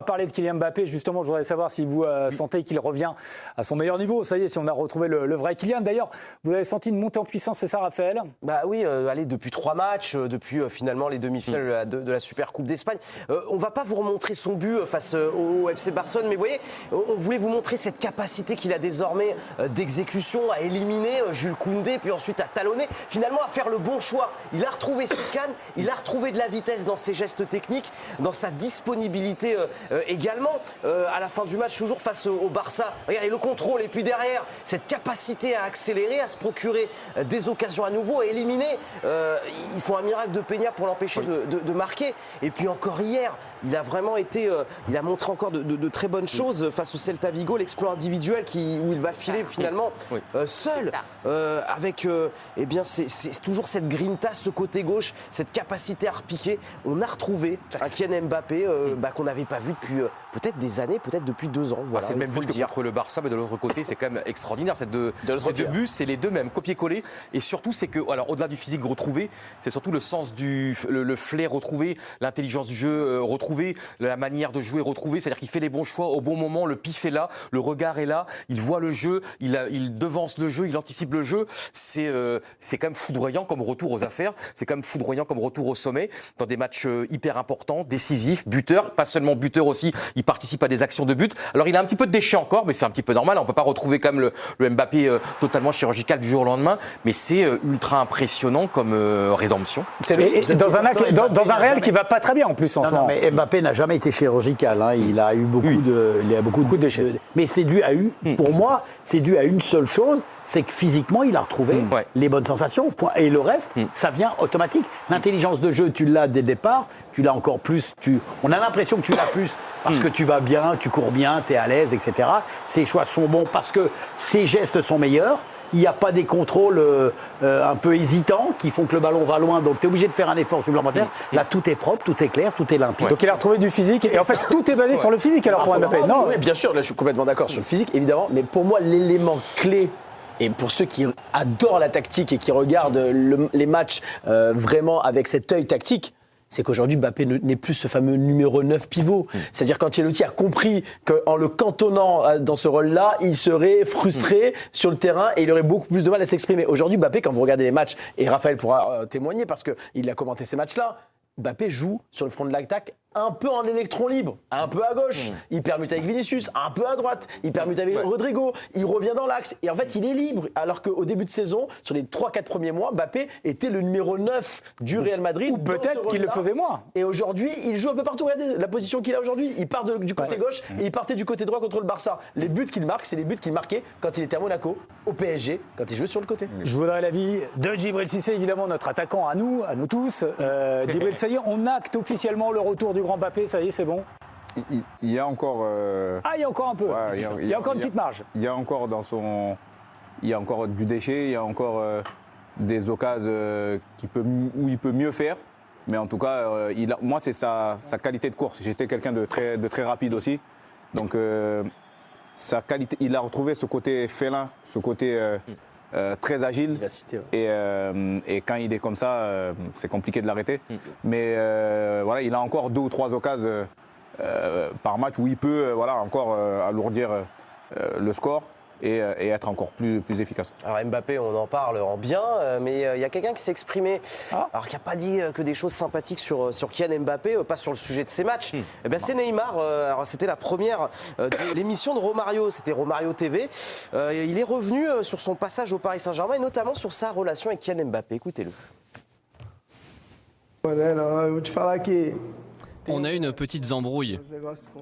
parler de Kylian Mbappé. Justement, je voudrais savoir si vous sentez qu'il revient à son meilleur niveau. Ça y est, si on a retrouvé le vrai Kylian. D'ailleurs, vous avez senti une montée en puissance, c'est ça, Raphaël ? Bah oui, allez, depuis 3 matchs, depuis finalement les demi-finales de la Super Coupe d'Espagne. On va pas vous remontrer son but face au FC Barcelone, mais vous voyez, on voulait vous montrer cette capacité qu'il a désormais d'exécution, à éliminer Jules Koundé, puis ensuite à talonner, finalement à faire le bon choix. Il a retrouvé ses cannes, il a retrouvé de la vitesse dans ses gestes techniques, dans sa disponibilité également. À la fin du match, toujours face au Barça, regardez le contrôle, et puis derrière, cette capacité à accélérer, à se procurer des occasions à nouveau, à éliminer. Il faut un miracle de Peña pour l'empêcher de marquer. Et puis encore hier, il a vraiment été, il a montré encore de très bonnes choses face au Celta Vigo, l'exploit individuel où il va filer finalement seul, avec eh bien c'est toujours cette grinta, ce côté gauche, cette capacité à repiquer. On a retrouvé un Kylian Mbappé qu'on n'avait pas vu depuis peut-être des années, peut-être depuis 2 ans. Voilà, c'est le même but que contre le Barça, mais de l'autre côté, c'est quand même extraordinaire. Ces deux buts, c'est les deux mêmes, copier-coller. Et surtout, c'est que, alors, au-delà du physique retrouvé, c'est surtout le sens le flair retrouvé, l'intelligence du jeu retrouvée, la manière de jouer retrouvée. C'est-à-dire qu'il fait les bons choix au bon moment, le pif est là, le regard est là, il voit le jeu, il devance le jeu, il anticipe le jeu. C'est quand même foudroyant comme retour aux affaires. C'est quand même foudroyant comme retour au sommet dans des matchs hyper importants, décisifs, buteur, pas seulement buteur aussi. Il participe à des actions de but. Alors il a un petit peu de déchets encore, mais c'est un petit peu normal. On ne peut pas retrouver comme le Mbappé totalement chirurgical du jour au lendemain, mais c'est ultra impressionnant comme rédemption. Et dans un Real qui va pas très bien en plus en ce moment. Mais Mbappé n'a jamais été chirurgical. Hein. Il a eu beaucoup de déchets. Mais c'est dû à pour moi, c'est dû à une seule chose. C'est que physiquement, il a retrouvé les bonnes sensations. Et le reste, ça vient automatique. L'intelligence de jeu, tu l'as dès le départ. Tu l'as encore plus. On a l'impression que tu l'as plus parce que tu vas bien, tu cours bien, tu es à l'aise, etc. Ses choix sont bons parce que ses gestes sont meilleurs. Il n'y a pas des contrôles un peu hésitants qui font que le ballon va loin. Donc, tu es obligé de faire un effort supplémentaire. Là, tout est propre, tout est clair, tout est limpide. Donc, il a retrouvé du physique. Et en fait, tout est basé sur le physique alors pour Mbappé. Non, oui, bien sûr, là, je suis complètement d'accord sur le physique, évidemment. Mais pour moi, l'élément clé, et pour ceux qui adorent la tactique et qui regardent les matchs vraiment avec cet œil tactique, c'est qu'aujourd'hui, Mbappé n'est plus ce fameux numéro 9 pivot. C'est-à-dire qu'Ancelotti a compris qu'en le cantonnant dans ce rôle-là, il serait frustré sur le terrain et il aurait beaucoup plus de mal à s'exprimer. Aujourd'hui, Mbappé, quand vous regardez les matchs, et Raphaël pourra témoigner parce qu'il a commenté ces matchs-là, Mbappé joue sur le front de l'attaque un peu en électron libre, un peu à gauche. Il permute avec Vinicius, un peu à droite. Il permute avec Rodrigo. Il revient dans l'axe. Et en fait, il est libre. Alors qu'au début de saison, sur les 3-4 premiers mois, Mbappé était le numéro 9 du Real Madrid. Ou peut-être qu'il le faisait moins. Et aujourd'hui, il joue un peu partout. Regardez la position qu'il a aujourd'hui. Il part du côté gauche et il partait du côté droit contre le Barça. Les buts qu'il marque, c'est les buts qu'il marquait quand il était à Monaco, au PSG, quand il jouait sur le côté. Je voudrais l'avis de Djibril Cissé, évidemment, notre attaquant à nous tous. Djibril, ça y est, on acte officiellement le retour du grand Mbappé. Ça y est, c'est bon. Il y a encore. Il y a encore un peu. Ouais, il y a encore une petite marge. Il y a encore il y a encore du déchet, il y a encore des occasions où il peut mieux faire. Mais en tout cas, moi, c'est sa qualité de course. J'étais quelqu'un de très rapide aussi. Donc, sa qualité, il a retrouvé ce côté félin, ce côté très agile. Et quand il est comme ça, c'est compliqué de l'arrêter. Mais voilà, il a encore 2 ou 3 occasions par match où il peut encore alourdir le score et être encore plus efficace. Alors Mbappé, on en parle en bien, mais il y a quelqu'un qui s'est exprimé, alors qui n'a pas dit que des choses sympathiques sur Kylian Mbappé, pas sur le sujet de ses matchs. Eh bien, c'est Neymar. Alors c'était la première de l'émission de Romario, c'était Romario TV. Il est revenu sur son passage au Paris Saint-Germain et notamment sur sa relation avec Kylian Mbappé. Écoutez-le. On a eu une petite embrouille.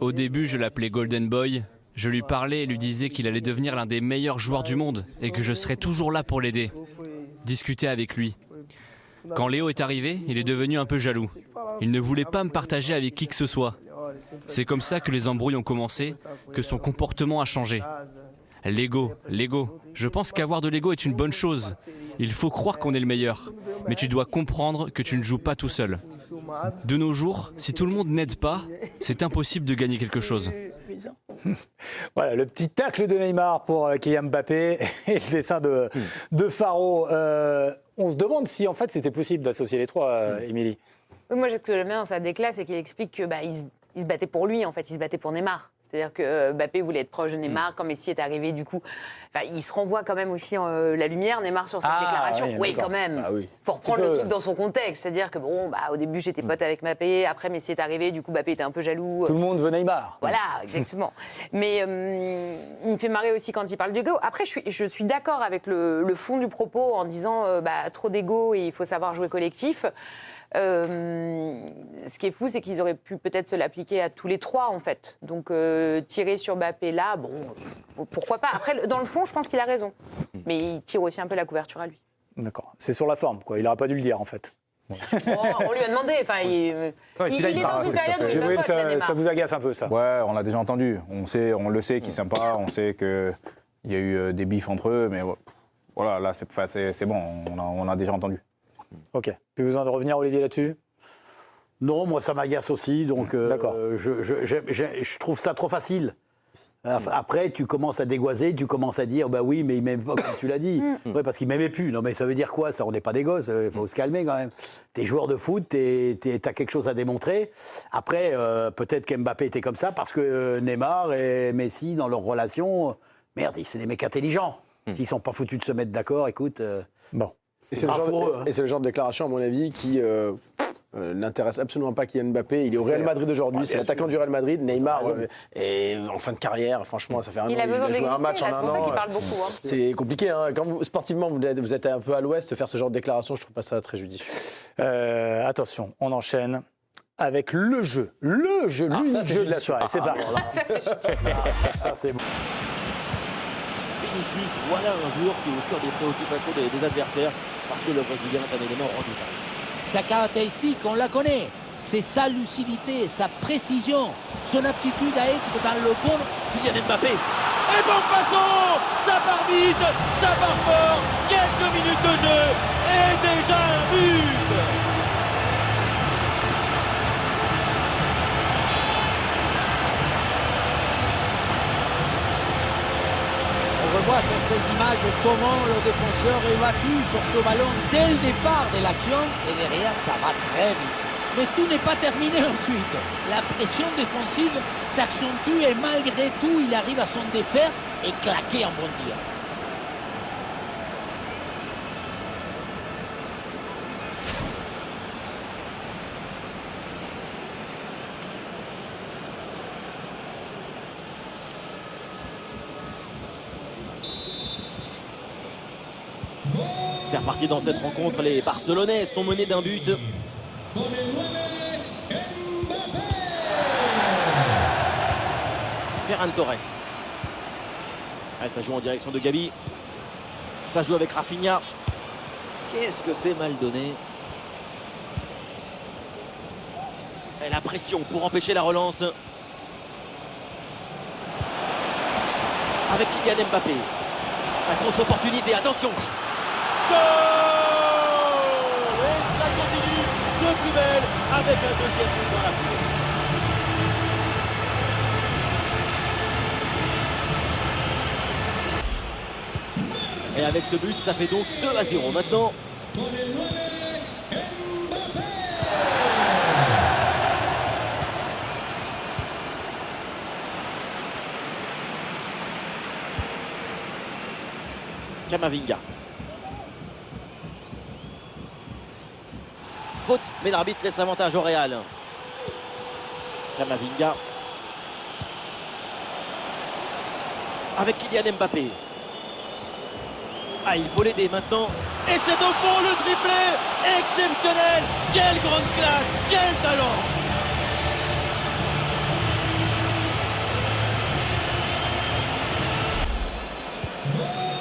Au début, je l'appelais Golden Boy. Je lui parlais et lui disais qu'il allait devenir l'un des meilleurs joueurs du monde et que je serais toujours là pour l'aider. Discuter avec lui. Quand Léo est arrivé, il est devenu un peu jaloux. Il ne voulait pas me partager avec qui que ce soit. C'est comme ça que les embrouilles ont commencé, que son comportement a changé. L'ego. Je pense qu'avoir de l'ego est une bonne chose. Il faut croire qu'on est le meilleur. Mais tu dois comprendre que tu ne joues pas tout seul. De nos jours, si tout le monde n'aide pas, c'est impossible de gagner quelque chose. Voilà, le petit tacle de Neymar pour Kylian Mbappé et le dessin de Faro. On se demande si en fait c'était possible d'associer les trois, Émilie. Oui, moi, ce que j'aime bien dans sa déclasse, c'est qu'il explique que il se battait pour lui, en fait, il se battait pour Neymar. C'est-à-dire que Mbappé voulait être proche de Neymar quand Messi est arrivé. Du coup, il se renvoie quand même aussi la lumière, Neymar, sur cette déclaration. Oui, quand même. Il faut reprendre le truc dans son contexte. C'est-à-dire que, au début, j'étais pote avec Mbappé. Après, Messi est arrivé. Du coup, Mbappé était un peu jaloux. Tout le monde veut Neymar. Voilà, exactement. Mais il me fait marrer aussi quand il parle d'ego. Après, je suis d'accord avec le fond du propos en disant trop d'ego et il faut savoir jouer collectif. Ce qui est fou, c'est qu'ils auraient pu peut-être se l'appliquer à tous les trois, en fait. Donc, tirer sur Mbappé là, pourquoi pas. Après, dans le fond, je pense qu'il a raison. Mais il tire aussi un peu la couverture à lui. D'accord. C'est sur la forme, quoi. Il n'aurait pas dû le dire, en fait. On lui a demandé. Enfin, il est dans une période où il veut pas Neymar. Ça vous agace un peu, ça? Ouais, on l'a déjà entendu. On le sait qu'ils ne s'aiment pas. On sait qu'il y a eu des bifs entre eux. Mais voilà, là, c'est bon. On a déjà entendu. Ok. Plus besoin de revenir, Olivier, là-dessus? Non, moi, ça m'agace aussi. Donc, D'accord. je trouve ça trop facile. Après, tu commences à dégoiser, tu commences à dire, bah oui, mais il m'aime pas, comme tu l'as dit. Ouais, parce qu'il m'aimait plus. Non, mais ça veut dire quoi? Ça, on n'est pas des gosses. Il faut se calmer quand même. T'es joueur de foot, t'as quelque chose à démontrer. Après, peut-être qu'Mbappé était comme ça parce que Neymar et Messi, dans leur relation, merde, c'est des mecs intelligents. S'ils sont pas foutus de se mettre d'accord, écoute. Bon. Et c'est le genre de déclaration, à mon avis, qui n'intéresse absolument pas Kylian Mbappé. Il est au Real Madrid aujourd'hui, c'est l'attaquant du Real Madrid. Neymar est en fin de carrière, franchement, ça fait un an. Il a besoin de joué un match en un an. C'est pour ça qu'il parle beaucoup. C'est compliqué. Quand sportivement, vous êtes un peu à l'ouest, faire ce genre de déclaration, je trouve pas ça très judicieux. Attention, on enchaîne avec le jeu. L'unique jeu de la soirée. C'est parti. Ça, c'est bon. Vinicius, voilà un joueur qui est au cœur des préoccupations des adversaires parce que le Brésilien est un élément redoutable. Sa caractéristique, on la connaît, c'est sa lucidité, sa précision, son aptitude à être dans le bon... Kylian Mbappé, et bon passant, ça part vite, ça part fort, quelques minutes de jeu, et déjà un but. On revoit sur ces images comment le défenseur est battu sur ce ballon dès le départ de l'action et derrière ça va très vite. Mais tout n'est pas terminé ensuite. La pression défensive s'accentue et malgré tout il arrive à s'en défaire et claquer en bon tir. C'est reparti dans cette rencontre, les Barcelonais sont menés d'un but. Ferran Torres. Ça joue en direction de Gabi. Ça joue avec Rafinha. Qu'est-ce que c'est mal donné. Et la pression pour empêcher la relance. Avec Kylian Mbappé. La grosse opportunité, attention. Goal! Et ça continue de plus belle avec un deuxième but dans la foulée. Et avec ce but, ça fait donc 2-0 maintenant. Camavinga. Faute, mais l'arbitre laisse l'avantage au Real. Camavinga. Avec Kylian Mbappé. Il faut l'aider maintenant. Et c'est au fond le triplé exceptionnel. Quelle grande classe, quel talent.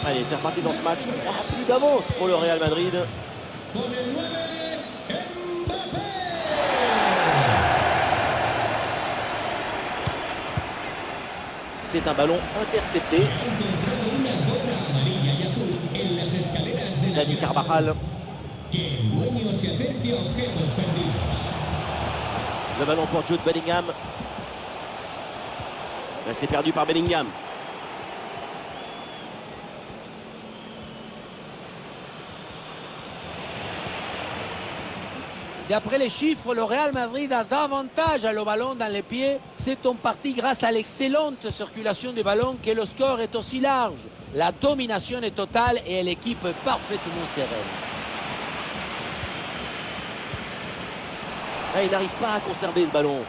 Allez, c'est reparti dans ce match. 3 buts d'avance pour le Real Madrid. C'est un ballon intercepté. Dani Carvajal. Le ballon pour Jude Bellingham. C'est perdu par Bellingham. D'après les chiffres, le Real Madrid a davantage le ballon dans les pieds. C'est en partie grâce à l'excellente circulation du ballon que le score est aussi large. La domination est totale et l'équipe est parfaitement sereine. Il n'arrive pas à conserver ce ballon.